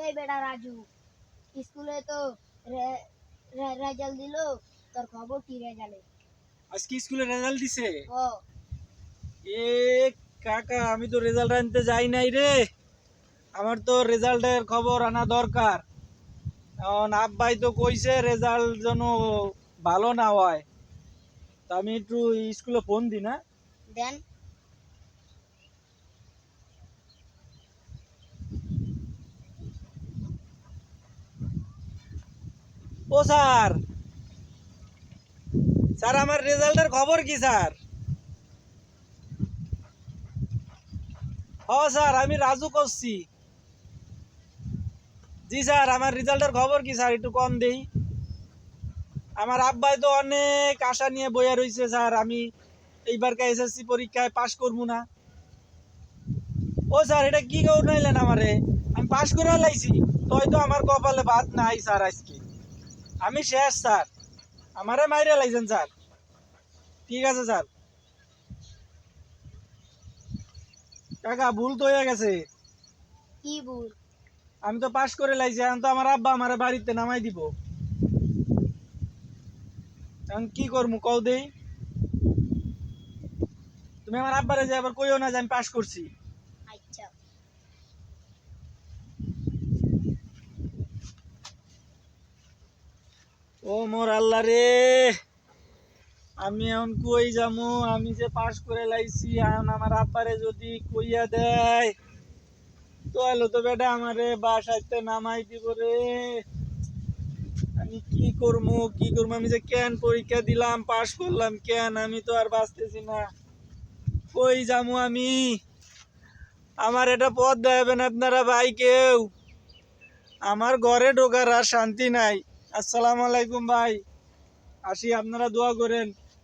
এই বেটা রাজু, স্কুলে তো রেজাল্ট দিল, তোর খবর কি রেজাল্টে? আজকে স্কুলে রেজাল্ট দিছে? ও এ কাকা, আমি তো রেজাল্ট আনতে যাই নাই রে। আমার তো রেজাল্টের খবর আনা দরকার। কারণ আব্বাই তো কইছে রেজাল্ট যেন ভালো না হয়। তা আমি একটু স্কুলে ফোন দিই না? দেন। ও স্যার, স্যার আমার রেজাল্টের খবর কি স্যার? ও স্যার, আমি রাজু করছি। জি স্যার, আমার রেজাল্টের খবর কি স্যার, একটু কম দেই। আমার আব্বাই তো অনেক আশা নিয়ে বইয়া রইছে স্যার, আমি এইবারকার এসএসসি পরীক্ষায় পাশ করবো না। ও স্যার, এটা কি নাইলেন আমারে? আমি পাশ করে লাইছি, তোই তো আমার কপালে ভাত নাই স্যার আজকে। আমি শেষ স্যার, আমারে মাইরে লাইছেন স্যার। ঠিক আছে স্যার। কাকা, ভুল তো হয়ে গেছে। কি ভুল? আমি তো পাশ করে লাইছি, এখন তো আমার আব্বা আমারে বাড়িতে নামাই দিব। এখন কি করবো কও দেই? তুমি আমার আব্বারে যে আবার কইও না যে আমি পাশ করছি। আচ্ছা। ও মোর আল্লাহ রে, আমি এখন কই যামু? আমি যে পাশ করে লাইছি, এখন আমার আব্বারে যদি কইয়া দেয় তাহলে তো বেটা আমারে বাসাইতে নামাই দিব রে। আমি কি করবো কি করবো? আমি যে কেন পরীক্ষা দিলাম, পাশ করলাম কেন? আমি তো আর বাঁচতেছি না। কই যামু আমি? আমার এটা পথ দেখাবেন আপনারা ভাই কেউ? আমার ঘরে ঢোকার আর শান্তি নাই। আসসালামু আলাইকুম ভাই, আসি, আপনারা দোয়া করেন।